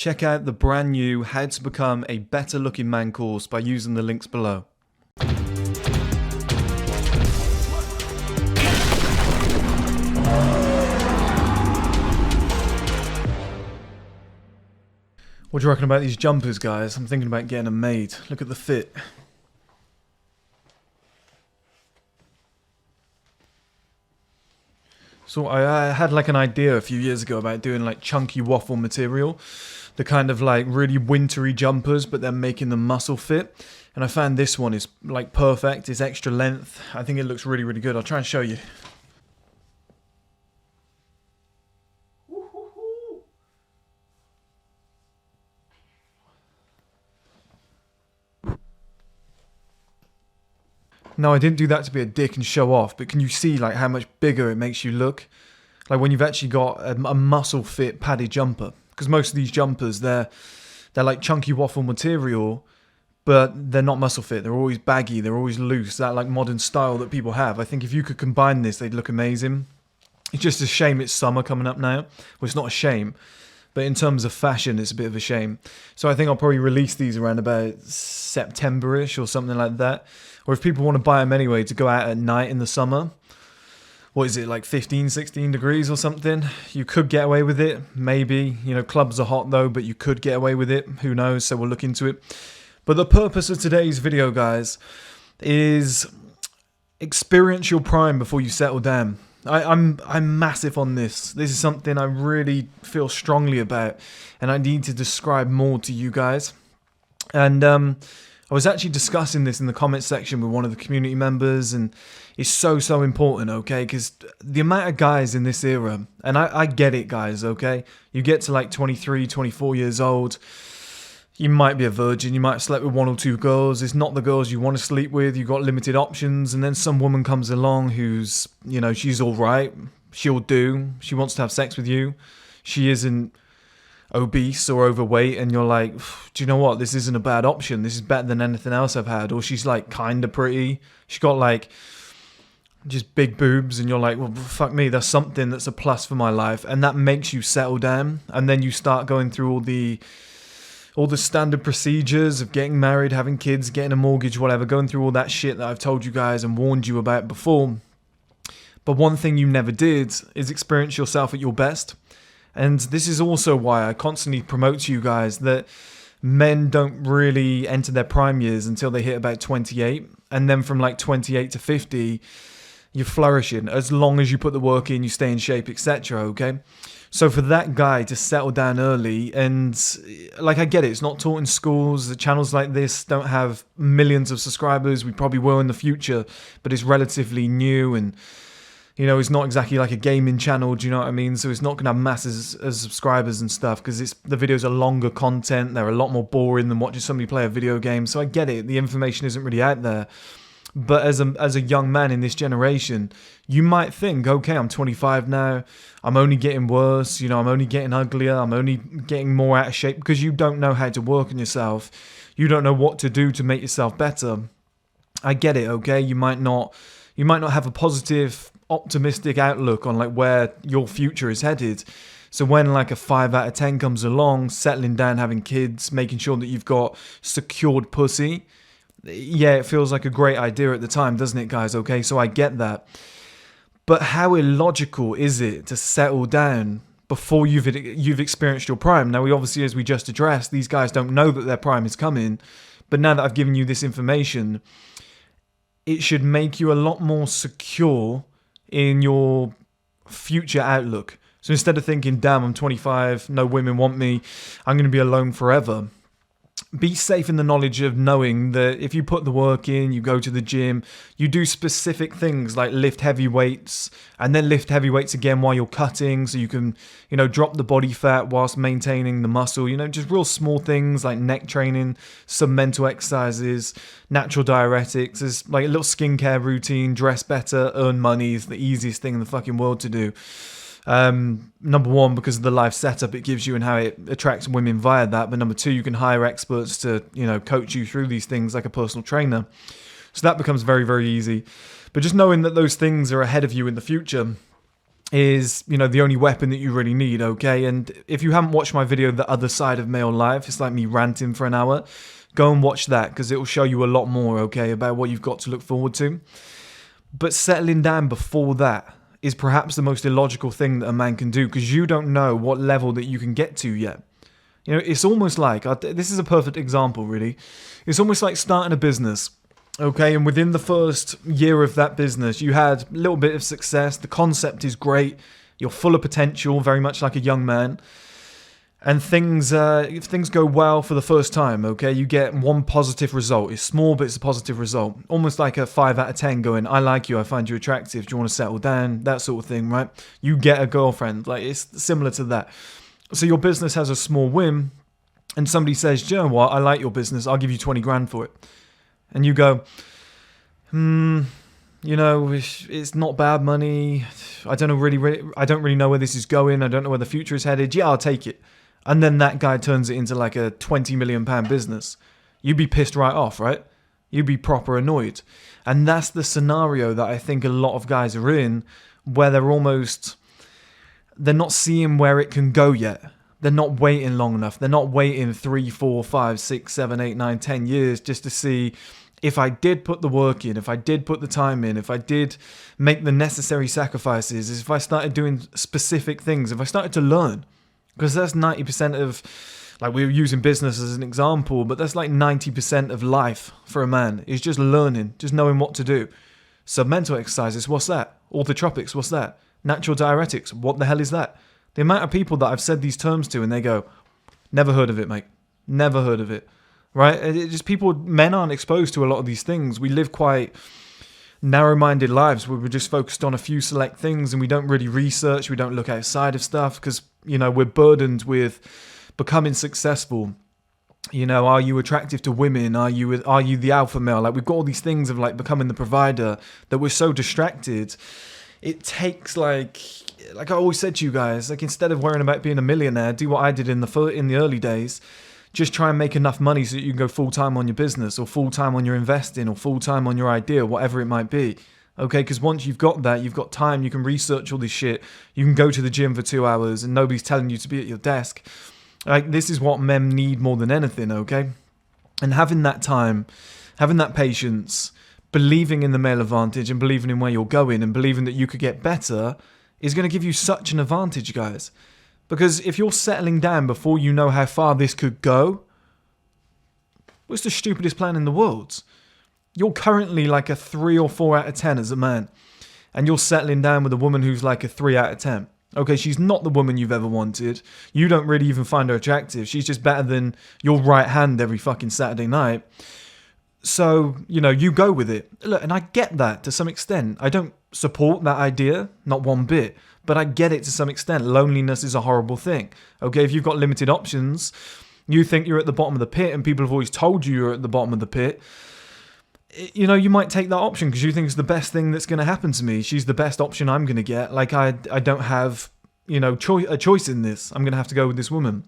Check out the brand new How to Become a Better Looking Man course by using the links below. What do you reckon about these jumpers, guys? I'm thinking about getting them made. Look at the fit. So I had like an idea a few years ago about doing like chunky waffle material. The kind of like really wintry jumpers, but then making them muscle fit. And I found this one is like perfect. It's extra length. I think it looks really, really good. I'll try and show you. No, I didn't do that to be a dick and show off, but can you see like how much bigger it makes you look? Like when you've actually got a muscle fit padded jumper. Because most of these jumpers, they're like chunky waffle material, but they're not muscle fit. They're always baggy, they're always loose, that like modern style that people have. I think if you could combine this, they'd look amazing. It's just a shame it's summer coming up now. Well, it's not a shame, but in terms of fashion, it's a bit of a shame. So I think I'll probably release these around about September-ish or something like that. Or if people want to buy them anyway to go out at night in the summer, what is it, like 15, 16 degrees or something? You could get away with it, maybe. You know, clubs are hot though, but you could get away with it. Who knows? So we'll look into it. But the purpose of today's video, guys, is experience your prime before you settle down. I'm massive on this. This is something I really feel strongly about, and I need to describe more to you guys. And I was actually discussing this in the comment section with one of the community members, and it's so important, okay? Because the amount of guys in this era, and I get it, guys, okay? You get to like 23, 24 years old, you might be a virgin, you might have slept with one or two girls, it's not the girls you want to sleep with, you've got limited options, and then some woman comes along who's, you know, she's alright, she'll do, she wants to have sex with you, she isn't obese or overweight, and you're like, do you know what, this isn't a bad option, this is better than anything else I've had. Or she's like kinda pretty, she's got like just big boobs, and you're like, well, fuck me, that's something that's a plus for my life, and that makes you settle down. And then you start going through all the standard procedures of getting married, having kids, getting a mortgage, whatever, going through all that shit that I've told you guys and warned you about before. But one thing you never did is experience yourself at your best. And this is also why I constantly promote to you guys that men don't really enter their prime years until they hit about 28. And then from like 28 to 50, you're flourishing. As long as you put the work in, you stay in shape, etc. Okay? So for that guy to settle down early, and like I get it, it's not taught in schools. The channels like this don't have millions of subscribers. We probably will in the future, but it's relatively new, and you know, it's not exactly like a gaming channel, do you know what I mean? So it's not going to have masses of subscribers and stuff, because the videos are longer content. They're a lot more boring than watching somebody play a video game. So I get it. The information isn't really out there. But as a young man in this generation, you might think, okay, I'm 25 now. I'm only getting worse. You know, I'm only getting uglier. I'm only getting more out of shape, because you don't know how to work on yourself. You don't know what to do to make yourself better. I get it, okay? You might not have a positive, optimistic outlook on like where your future is headed. So when like a 5 out of 10 comes along, settling down, having kids, making sure that you've got secured pussy, yeah, it feels like a great idea at the time, doesn't it, guys? Okay, so I get that. But how illogical is it to settle down before you've experienced your prime? Now, we obviously, as we just addressed, these guys don't know that their prime is coming. But now that I've given you this information, it should make you a lot more secure in your future outlook. So instead of thinking, damn, I'm 25, no women want me, I'm going to be alone forever, be safe in the knowledge of knowing that if you put the work in, you go to the gym, you do specific things like lift heavy weights, and then lift heavy weights again while you're cutting, so you can, you know, drop the body fat whilst maintaining the muscle, you know, just real small things like neck training, some mental exercises, natural diuretics. There's like a little skincare routine, dress better, earn money is the easiest thing in the fucking world to do. Number one, because of the life setup it gives you and how it attracts women via that. But number two, you can hire experts to, you know, coach you through these things like a personal trainer. So that becomes very, very easy. But just knowing that those things are ahead of you in the future, is, you know, the only weapon that you really need, okay? And if you haven't watched my video, The Other Side of Male Life, it's like me ranting for an hour, go and watch that, because it will show you a lot more, okay, about what you've got to look forward to. But settling down before that is perhaps the most illogical thing that a man can do, because you don't know what level that you can get to yet. You know, it's almost like, this is a perfect example, really. It's almost like starting a business. Okay, and within the first year of that business, you had a little bit of success. The concept is great. You're full of potential, very much like a young man. And if things go well for the first time, okay, you get one positive result. It's small, but it's a positive result. Almost like a 5 out of 10 going, I like you, I find you attractive, do you want to settle down? That sort of thing, right? You get a girlfriend. Like, it's similar to that. So your business has a small whim, and somebody says, you know what, I like your business, I'll give you 20 grand for it. And you go, you know, it's not bad money. I don't really know where this is going. I don't know where the future is headed. Yeah, I'll take it. And then that guy turns it into like a 20 million pound business. You'd be pissed right off, right? You'd be proper annoyed. And that's the scenario that I think a lot of guys are in, where they're not seeing where it can go yet. They're not waiting long enough. They're not waiting 3, 4, 5, 6, 7, 8, 9, 10 years just to see, if I did put the work in, if I did put the time in, if I did make the necessary sacrifices, if I started doing specific things, if I started to learn, because that's 90% of, like, we were using business as an example, but that's like 90% of life for a man, is just learning, just knowing what to do. So mental exercises, what's that? Orthotropics, what's that? Natural diuretics, what the hell is that? The amount of people that I've said these terms to and they go, never heard of it, mate. Never heard of it. Right? It just men aren't exposed to a lot of these things. We live quite narrow-minded lives where we're just focused on a few select things and we don't really research, we don't look outside of stuff because, you know, we're burdened with becoming successful. You know, are you attractive to women? Are you the alpha male? Like, we've got all these things of like becoming the provider that we're so distracted. It takes like I always said to you guys, like, instead of worrying about being a millionaire, do what I did in the early days. Just try and make enough money so that you can go full-time on your business or full-time on your investing or full-time on your idea, whatever it might be. Okay, because once you've got that, you've got time, you can research all this shit, you can go to the gym for 2 hours and nobody's telling you to be at your desk. Like, this is what men need more than anything, okay? And having that time, having that patience, believing in the male advantage and believing in where you're going and believing that you could get better is going to give you such an advantage, guys. Because if you're settling down before you know how far this could go, what's the stupidest plan in the world? You're currently like a 3 or 4 out of 10 as a man. And you're settling down with a woman who's like a 3 out of 10. Okay, she's not the woman you've ever wanted. You don't really even find her attractive. She's just better than your right hand every fucking Saturday night. So, you know, you go with it. Look, and I get that to some extent. I don't support that idea, not one bit. But I get it to some extent. Loneliness is a horrible thing. Okay, if you've got limited options, you think you're at the bottom of the pit and people have always told you you're at the bottom of the pit, you know, you might take that option because you think it's the best thing that's going to happen to me. She's the best option I'm going to get. Like, I don't have, you know, a choice in this. I'm going to have to go with this woman.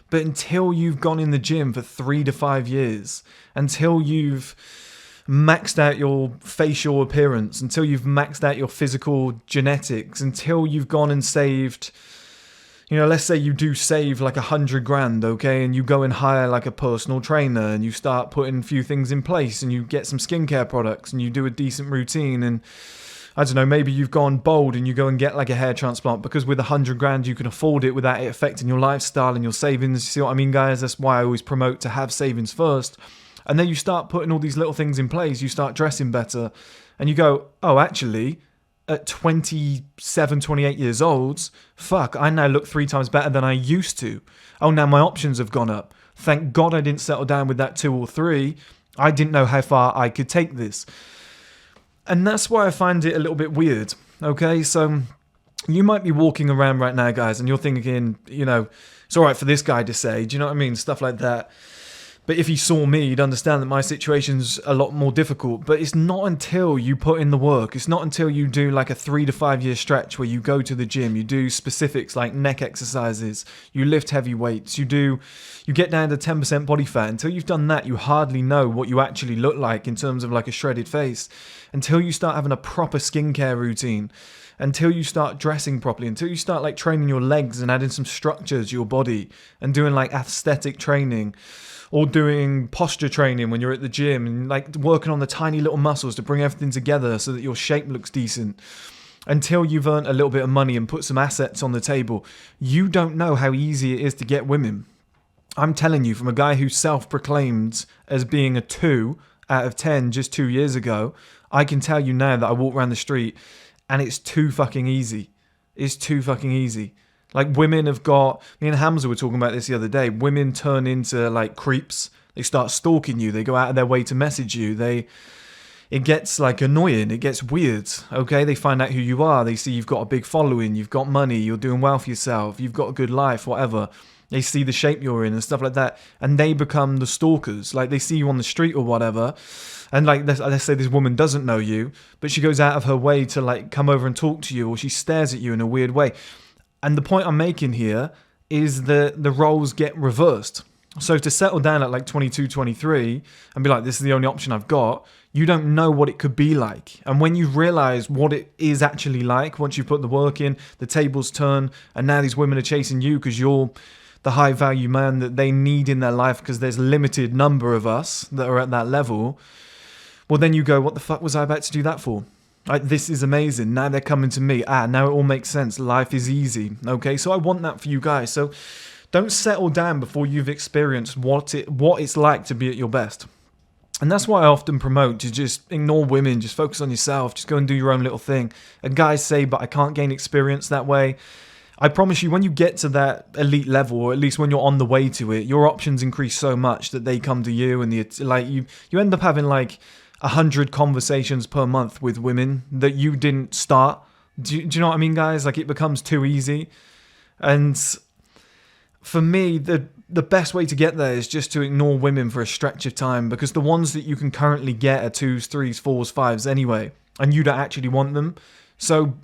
But until you've gone in the gym for 3 to 5 years, until you've maxed out your facial appearance, until you've maxed out your physical genetics, until you've gone and saved, you know, let's say you do save like 100 grand, okay, and you go and hire like a personal trainer and you start putting a few things in place and you get some skincare products and you do a decent routine and, I don't know, maybe you've gone bold and you go and get like a hair transplant because with 100 grand you can afford it without it affecting your lifestyle and your savings. You see what I mean, guys? That's why I always promote to have savings first. And then you start putting all these little things in place. You start dressing better. And you go, oh, actually, at 27, 28 years old, fuck, I now look 3 times better than I used to. Oh, now my options have gone up. Thank God I didn't settle down with that 2 or 3. I didn't know how far I could take this. And that's why I find it a little bit weird. Okay, so you might be walking around right now, guys, and you're thinking, you know, it's all right for this guy to say. Do you know what I mean? Stuff like that. But if he saw me, he'd understand that my situation's a lot more difficult. But it's not until you put in the work, it's not until you do like a 3 to 5 year stretch where you go to the gym, you do specifics like neck exercises, you lift heavy weights, you get down to 10% body fat. Until you've done that, you hardly know what you actually look like in terms of like a shredded face. Until you start having a proper skincare routine, until you start dressing properly, until you start like training your legs and adding some structure to your body and doing like aesthetic training, or doing posture training when you're at the gym and like working on the tiny little muscles to bring everything together so that your shape looks decent. Until you've earned a little bit of money and put some assets on the table, you don't know how easy it is to get women. I'm telling you, from a guy who self-proclaimed as being a 2 out of 10 just 2 years ago, I can tell you now that I walk around the street and it's too fucking easy. It's too fucking easy. Like, women have got, me and Hamza were talking about this the other day, women turn into like creeps. They start stalking you. They go out of their way to message you. It gets like annoying. It gets weird. Okay. They find out who you are. They see you've got a big following. You've got money. You're doing well for yourself. You've got a good life, whatever. They see the shape you're in and stuff like that. And they become the stalkers. Like, they see you on the street or whatever. And like, let's say this woman doesn't know you, but she goes out of her way to like come over and talk to you, or she stares at you in a weird way. And the point I'm making here is that the roles get reversed. So to settle down at like 22, 23 and be like, this is the only option I've got, you don't know what it could be like. And when you realize what it is actually like, once you put the work in, the tables turn, and now these women are chasing you because you're the high value man that they need in their life because there's a limited number of us that are at that level. Well, then you go, what the fuck was I about to do that for? Like, this is amazing. Now they're coming to me. Now it all makes sense. Life is easy. Okay, so I want that for you guys. So don't settle down before you've experienced what it's like to be at your best. And that's why I often promote to just ignore women, just focus on yourself, just go and do your own little thing. And guys say, but I can't gain experience that way. I promise you, when you get to that elite level, or at least when you're on the way to it, your options increase so much that they come to you, and you end up having like 100 conversations per month with women that you didn't start. Do you know what I mean, guys? Like, it becomes too easy. And for me, the best way to get there is just to ignore women for a stretch of time, because the ones that you can currently get are 2s, 3s, 4s, 5s anyway, and you don't actually want them. So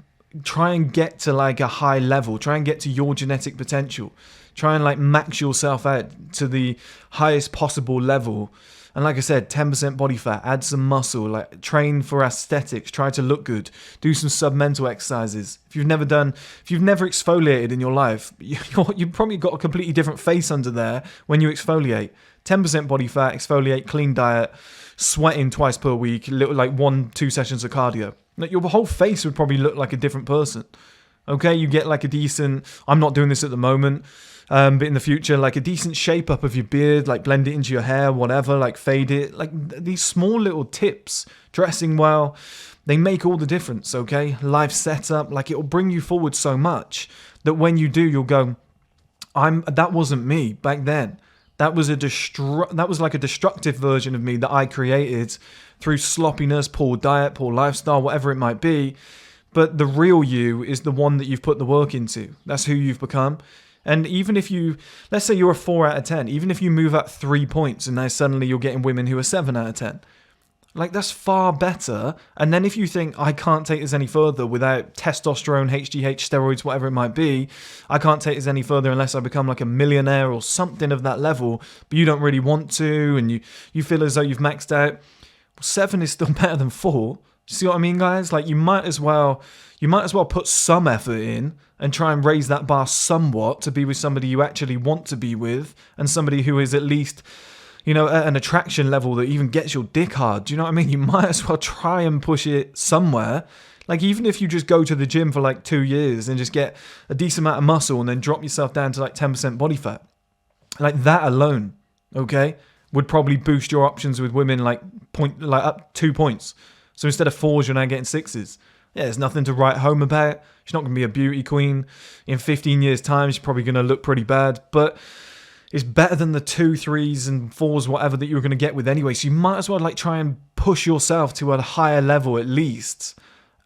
try and get to like a high level. Try and get to your genetic potential. Try and like max yourself out to the highest possible level. And like I said, 10% body fat, add some muscle, like train for aesthetics, try to look good, do some submental exercises. If you've never exfoliated in your life, you've probably got a completely different face under there when you exfoliate. 10% body fat, exfoliate, clean diet, sweating twice per week, like 1-2 sessions of cardio. Like, your whole face would probably look like a different person. Okay, you get like a decent, I'm not doing this at the moment, but in the future, like a decent shape up of your beard, like blend it into your hair, whatever, like fade it. Like, these small little tips, dressing well, they make all the difference, okay? Life setup, like, it'll bring you forward so much that when you do, you'll go, that wasn't me back then. That was like a destructive version of me that I created through sloppiness, poor diet, poor lifestyle, whatever it might be. But the real you is the one that you've put the work into. That's who you've become. And even if let's say you're a 4 out of 10, even if you move up 3 points and now suddenly you're getting women who are 7 out of 10, like, that's far better. And then if you think, I can't take this any further without testosterone, HGH, steroids, whatever it might be, I can't take this any further unless I become like a millionaire or something of that level, but you don't really want to, and you feel as though you've maxed out, 7 is still better than 4. See what I mean, guys? Like, you might as well put some effort in and try and raise that bar somewhat to be with somebody you actually want to be with, and somebody who is at least, at an attraction level that even gets your dick hard. Do you know what I mean? You might as well try and push it somewhere. Like, even if you just go to the gym for like 2 years and just get a decent amount of muscle and then drop yourself down to like 10% body fat, like that alone, okay, would probably boost your options with women like up 2 points. So instead of 4s, you're now getting 6s. Yeah, there's nothing to write home about. She's not going to be a beauty queen. In 15 years' time, she's probably going to look pretty bad. But it's better than the 2, 3s, and 4s, whatever, that you were going to get with anyway. So you might as well like try and push yourself to a higher level at least,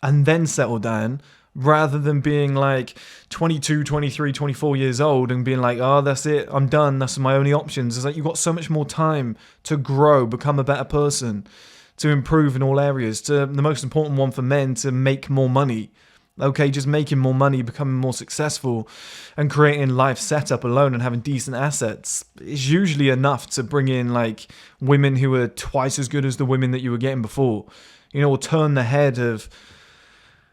and then settle down, rather than being like 22, 23, 24 years old and being like, oh, that's it, I'm done, that's my only options. It's like you've got so much more time to grow, become a better person, to improve in all areas, to the most important one for men, to make more money. Okay, just making more money, becoming more successful, and creating life setup alone and having decent assets is usually enough to bring in like women who are twice as good as the women that you were getting before. You know, or turn the head of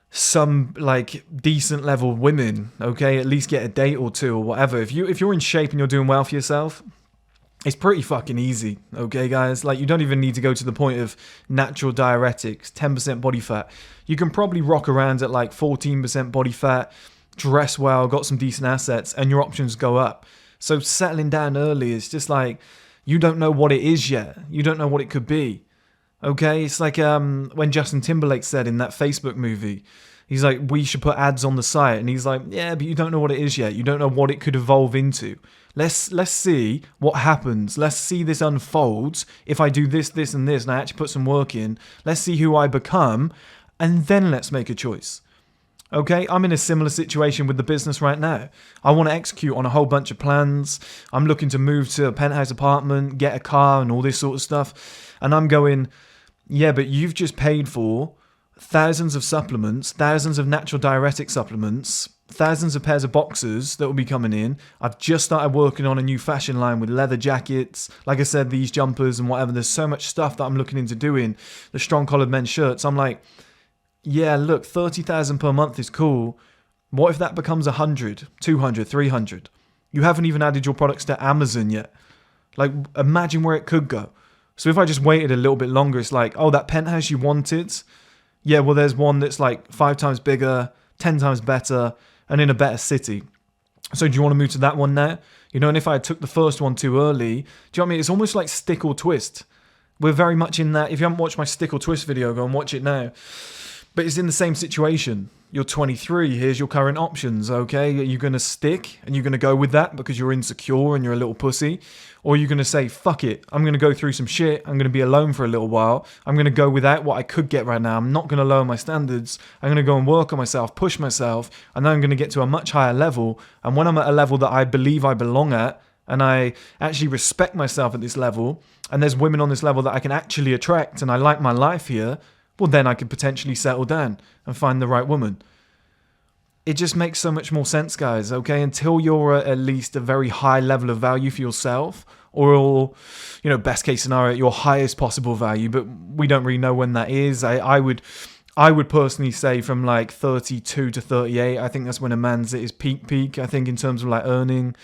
some like decent level women. Okay, at least get a date or two or whatever. If you're in shape and you're doing well for yourself, it's pretty fucking easy, okay, guys? Like, you don't even need to go to the point of natural diuretics, 10% body fat. You can probably rock around at like 14% body fat, dress well, got some decent assets, and your options go up. So settling down early is just like, you don't know what it is yet. You don't know what it could be, okay? It's like when Justin Timberlake said in that Facebook movie, he's like, we should put ads on the site. And he's like, yeah, but you don't know what it is yet. You don't know what it could evolve into. Let's see what happens. Let's see this unfolds. If I do this, this, and this, and I actually put some work in, let's see who I become, and then let's make a choice. Okay, I'm in a similar situation with the business right now. I want to execute on a whole bunch of plans. I'm looking to move to a penthouse apartment, get a car, and all this sort of stuff. And I'm going, yeah, but you've just paid for thousands of supplements, thousands of natural diuretic supplements, thousands of pairs of boxers that will be coming in. I've just started working on a new fashion line with leather jackets, like I said, these jumpers and whatever. There's so much stuff that I'm looking into doing, the strong collared men's shirts. I'm like, yeah, look, 30,000 per month is cool. What if that becomes 100, 200, 300? You haven't even added your products to Amazon yet. Like, imagine where it could go. So if I just waited a little bit longer, it's like, oh, that penthouse you wanted, yeah, well, there's one that's like 5 times bigger, 10 times better, and in a better city. So do you want to move to that one now? You know, and if I took the first one too early, do you know what I mean? It's almost like stick or twist. We're very much in that. If you haven't watched my stick or twist video, go and watch it now. But it's in the same situation. You're 23, here's your current options, okay? Are you going to stick and you're going to go with that because you're insecure and you're a little pussy? Or are you going to say, fuck it, I'm going to go through some shit, I'm going to be alone for a little while, I'm going to go without what I could get right now, I'm not going to lower my standards, I'm going to go and work on myself, push myself, and then I'm going to get to a much higher level, and when I'm at a level that I believe I belong at, and I actually respect myself at this level, and there's women on this level that I can actually attract, and I like my life here, well then I could potentially settle down and find the right woman. It just makes so much more sense, guys, okay? Until you're at least a very high level of value for yourself, or, you know, best case scenario, at your highest possible value, but we don't really know when that is. I would personally say from like 32 to 38, I think that's when a man's at his peak, I think, in terms of like earning,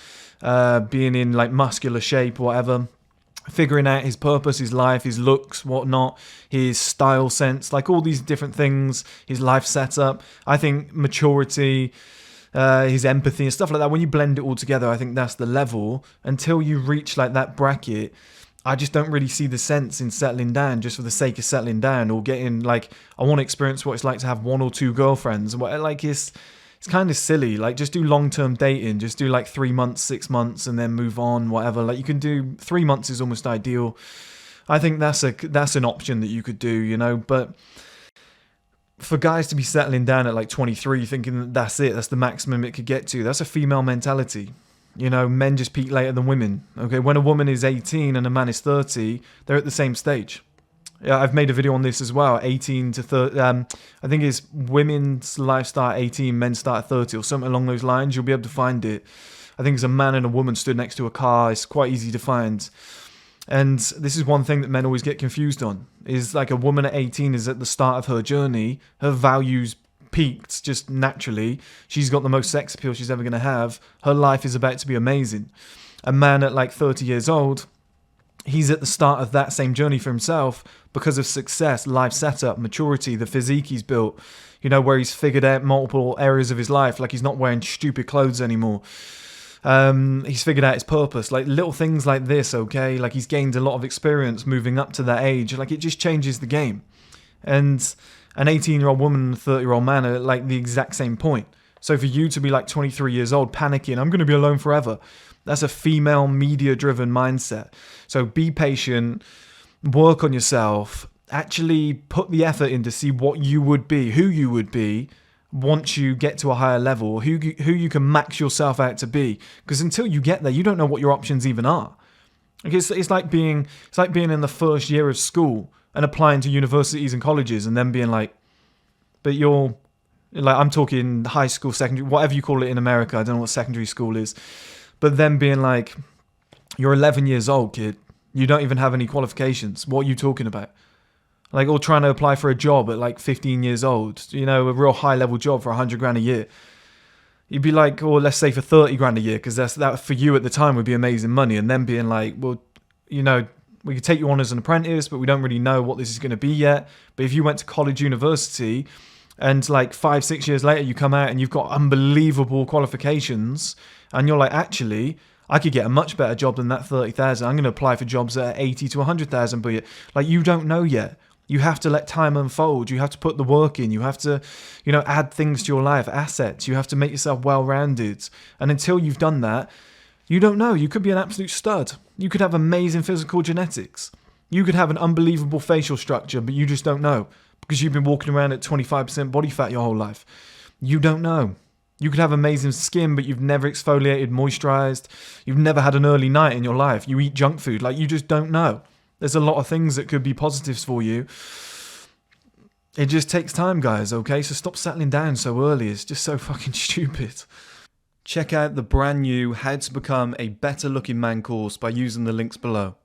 being in like muscular shape, whatever. Figuring out his purpose, his life, his looks, whatnot, his style sense, like all these different things, his life setup. I think maturity, his empathy and stuff like that, when you blend it all together, I think that's the level. Until you reach like that bracket, I just don't really see the sense in settling down just for the sake of settling down, or getting like, I want to experience what it's like to have 1 or 2 girlfriends. Like it's kind of silly. Like, just do long-term dating. Just do like 3 months, 6 months, and then move on, whatever. Like, you can do 3 months is almost ideal. I think that's an option that you could do, you know. But for guys to be settling down at like 23, thinking that that's it, that's the maximum it could get to, that's a female mentality. You know, men just peak later than women. Okay, when a woman is 18 and a man is 30, they're at the same stage. Yeah, I've made a video on this as well. 18 to 30. I think it's women's life start at 18, men start at 30, or something along those lines. You'll be able to find it. I think it's a man and a woman stood next to a car. It's quite easy to find. And this is one thing that men always get confused on. Is like a woman at 18 is at the start of her journey. Her values peaked just naturally. She's got the most sex appeal she's ever going to have. Her life is about to be amazing. A man at like 30 years old, he's at the start of that same journey for himself because of success, life setup, maturity, the physique he's built, you know, where he's figured out multiple areas of his life. Like, he's not wearing stupid clothes anymore. He's figured out his purpose, like little things like this, okay? Like, he's gained a lot of experience moving up to that age. Like, it just changes the game. And an 18-year-old woman and a 30-year-old man are at like the exact same point. So for you to be like 23 years old, panicking, I'm going to be alone forever, that's a female media-driven mindset. So be patient, work on yourself, actually put the effort in to see what you would be, who you would be, once you get to a higher level, who you can max yourself out to be. Because until you get there, you don't know what your options even are. Like it's like being in the first year of school and applying to universities and colleges, and then being like, but you're like, I'm talking high school, secondary, whatever you call it in America. I don't know what secondary school is, but then being like, you're 11 years old, kid. You don't even have any qualifications. What are you talking about? Like, or trying to apply for a job at like 15 years old, you know, a real high level job for 100 grand a year. You'd be like, or let's say for 30 grand a year, because that for you at the time would be amazing money. And then being like, well, you know, we could take you on as an apprentice, but we don't really know what this is going to be yet. But if you went to college, university, and like 5-6 years later, you come out and you've got unbelievable qualifications, and you're like, actually, I could get a much better job than that 30,000. I'm going to apply for jobs that are 80 to 100,000 per year. Like, you don't know yet. You have to let time unfold. You have to put the work in. You have to, you know, add things to your life, assets. You have to make yourself well-rounded. And until you've done that, you don't know. You could be an absolute stud. You could have amazing physical genetics. You could have an unbelievable facial structure, but you just don't know because you've been walking around at 25% body fat your whole life. You don't know. You could have amazing skin, but you've never exfoliated, moisturized. You've never had an early night in your life. You eat junk food. Like, you just don't know. There's a lot of things that could be positives for you. It just takes time, guys, okay? So stop settling down so early. It's just so fucking stupid. Check out the brand new How to Become a Better Looking Man course by using the links below.